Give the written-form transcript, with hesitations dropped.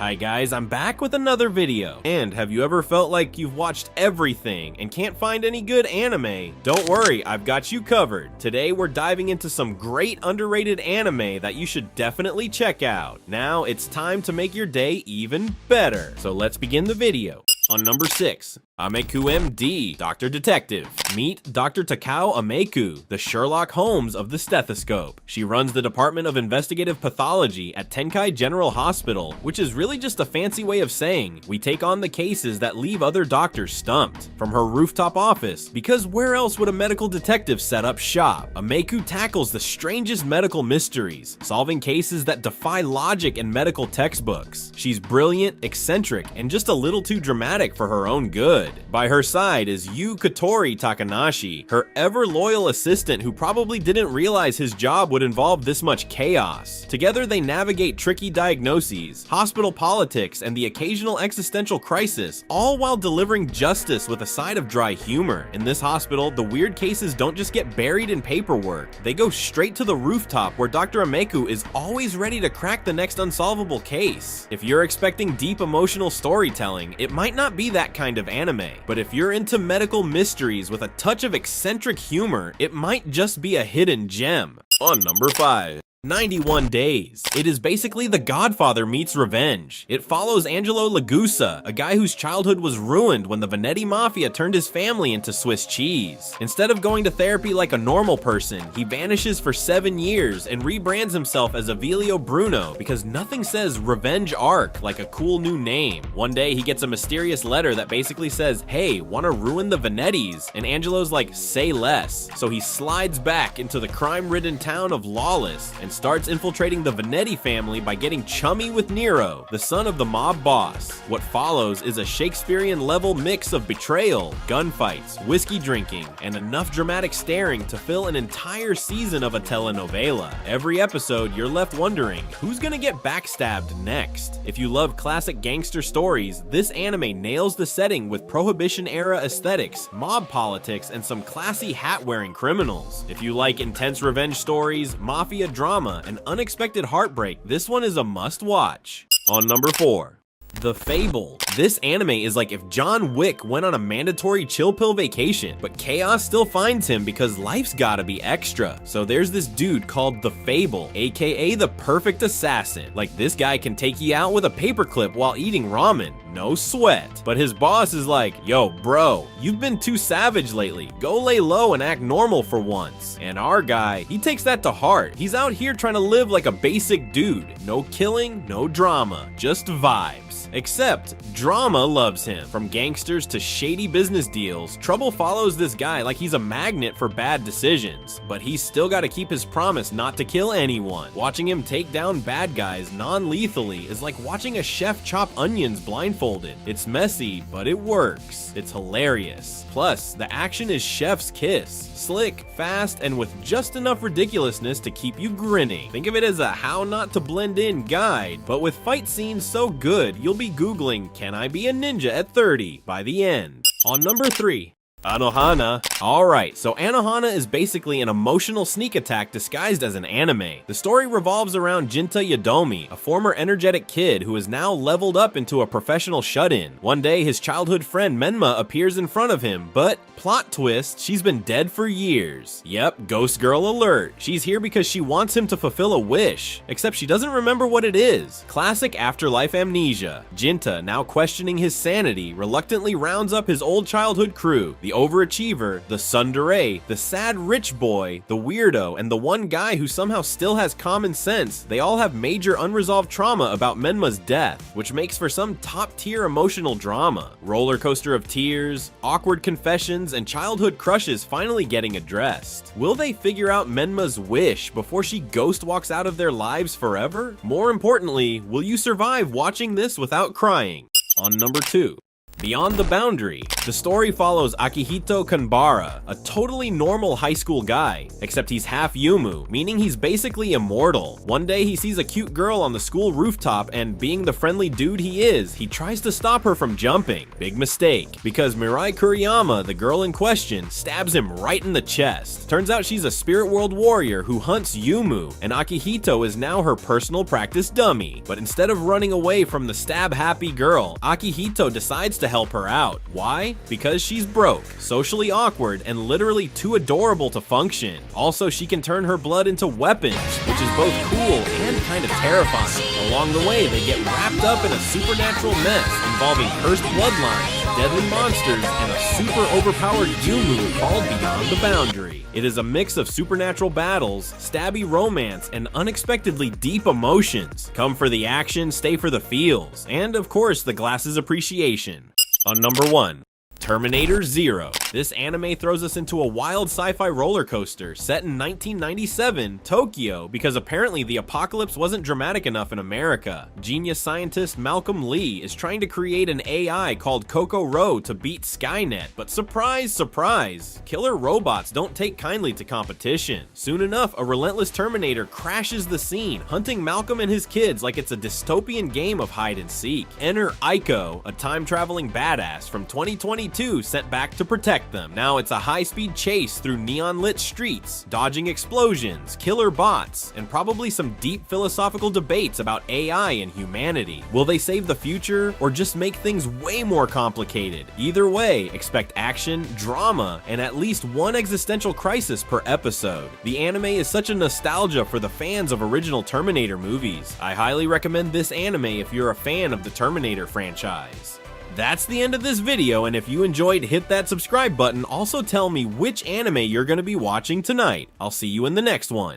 Hi guys, I'm back with another video. And have you ever felt like you've watched everything and can't find any good anime? Don't worry, I've got you covered. Today we're diving into some great underrated anime that you should definitely check out. Now it's time to make your day even better. So let's begin the video. On number 6, Ameku MD, Dr. Detective. Meet Dr. Takao Ameku, the Sherlock Holmes of the stethoscope. She runs the Department of Investigative Pathology at Tenkai General Hospital, which is really just a fancy way of saying we take on the cases that leave other doctors stumped. From her rooftop office, because where else would a medical detective set up shop? Ameku tackles the strangest medical mysteries, solving cases that defy logic in medical textbooks. She's brilliant, eccentric, and just a little too dramatic for her own good. By her side is Yu Katori Takanashi, her ever-loyal assistant who probably didn't realize his job would involve this much chaos. Together they navigate tricky diagnoses, hospital politics, and the occasional existential crisis, all while delivering justice with a side of dry humor. In this hospital, the weird cases don't just get buried in paperwork, they go straight to the rooftop where Dr. Ameku is always ready to crack the next unsolvable case. If you're expecting deep emotional storytelling, it might not be that kind of anime. But if you're into medical mysteries with a touch of eccentric humor, it might just be a hidden gem. On number 5. 91 Days. It is basically The Godfather meets Revenge. It follows Angelo Lagusa, a guy whose childhood was ruined when the Venetti Mafia turned his family into Swiss cheese. Instead of going to therapy like a normal person, he vanishes for 7 years and rebrands himself as Avilio Bruno because nothing says Revenge Arc like a cool new name. One day he gets a mysterious letter that basically says, "Hey, wanna ruin the Venettis?" And Angelo's like, "Say less." So he slides back into the crime-ridden town of Lawless and starts infiltrating the Venetti family by getting chummy with Nero, the son of the mob boss. What follows is a Shakespearean-level mix of betrayal, gunfights, whiskey drinking, and enough dramatic staring to fill an entire season of a telenovela. Every episode, you're left wondering, who's gonna get backstabbed next? If you love classic gangster stories, this anime nails the setting with Prohibition-era aesthetics, mob politics, and some classy hat-wearing criminals. If you like intense revenge stories, mafia drama, and unexpected heartbreak, this one is a must-watch. On number 4. The Fable. This anime is like if John Wick went on a mandatory chill pill vacation, but chaos still finds him because life's gotta be extra. So there's this dude called the Fable, aka the perfect assassin. Like, this guy can take you out with a paperclip while eating ramen, no sweat. But his boss is like, "Yo bro, you've been too savage lately, go lay low and act normal for once." And our guy, he takes that to heart. He's out here trying to live like a basic dude. No killing, no drama, just vibes. Except, drama loves him. From gangsters to shady business deals, trouble follows this guy like he's a magnet for bad decisions. But he's still gotta keep his promise not to kill anyone. Watching him take down bad guys non-lethally is like watching a chef chop onions blindfolded. It's messy, but it works. It's hilarious. Plus, the action is chef's kiss. Slick, fast, and with just enough ridiculousness to keep you grinning. Think of it as a how not to blend in guide, but with fight scenes so good, you'll be Googling, "Can I be a ninja at 30?" by the end. On number 3. Anohana. Alright, so Anohana is basically an emotional sneak attack disguised as an anime. The story revolves around Jinta Yadomi, a former energetic kid who is now leveled up into a professional shut-in. One day, his childhood friend Menma appears in front of him, but plot twist, she's been dead for years. Yep, ghost girl alert. She's here because she wants him to fulfill a wish, except she doesn't remember what it is. Classic afterlife amnesia. Jinta, now questioning his sanity, reluctantly rounds up his old childhood crew. The overachiever, the tsundere, the sad rich boy, the weirdo, and the one guy who somehow still has common sense. They all have major unresolved trauma about Menma's death, which makes for some top-tier emotional drama. Roller coaster of tears, awkward confessions, and childhood crushes finally getting addressed. Will they figure out Menma's wish before she ghost walks out of their lives forever? More importantly, will you survive watching this without crying? On number 2. Beyond the Boundary. The story follows Akihito Kanbara, a totally normal high school guy, except he's half Yumu, meaning he's basically immortal. One day he sees a cute girl on the school rooftop and, being the friendly dude he is, he tries to stop her from jumping. Big mistake, because Mirai Kuriyama, the girl in question, stabs him right in the chest. Turns out she's a spirit world warrior who hunts Yumu, and Akihito is now her personal practice dummy. But instead of running away from the stab-happy girl, Akihito decides to help her out. Why? Because she's broke, socially awkward, and literally too adorable to function. Also, she can turn her blood into weapons, which is both cool and kind of terrifying. Along the way, they get wrapped up in a supernatural mess involving cursed bloodlines, deadly monsters, and a super overpowered Yumu called Beyond the Boundary. It is a mix of supernatural battles, stabby romance, and unexpectedly deep emotions. Come for the action, stay for the feels, and of course the glasses appreciation. On number 1. Terminator Zero. This anime throws us into a wild sci-fi roller coaster set in 1997 Tokyo because apparently the apocalypse wasn't dramatic enough in America. Genius scientist Malcolm Lee is trying to create an AI called Kokoro to beat Skynet, but surprise, surprise, killer robots don't take kindly to competition. Soon enough, a relentless Terminator crashes the scene, hunting Malcolm and his kids like it's a dystopian game of hide and seek. Enter Aiko, a time-traveling badass from 2022 sent back to protect them. Now it's a high-speed chase through neon-lit streets, dodging explosions, killer bots, and probably some deep philosophical debates about AI and humanity. Will they save the future, or just make things way more complicated? Either way, expect action, drama, and at least one existential crisis per episode. The anime is such a nostalgia for the fans of original Terminator movies. I highly recommend this anime if you're a fan of the Terminator franchise. That's the end of this video, and if you enjoyed, hit that subscribe button. Also tell me which anime you're going to be watching tonight. I'll see you in the next one.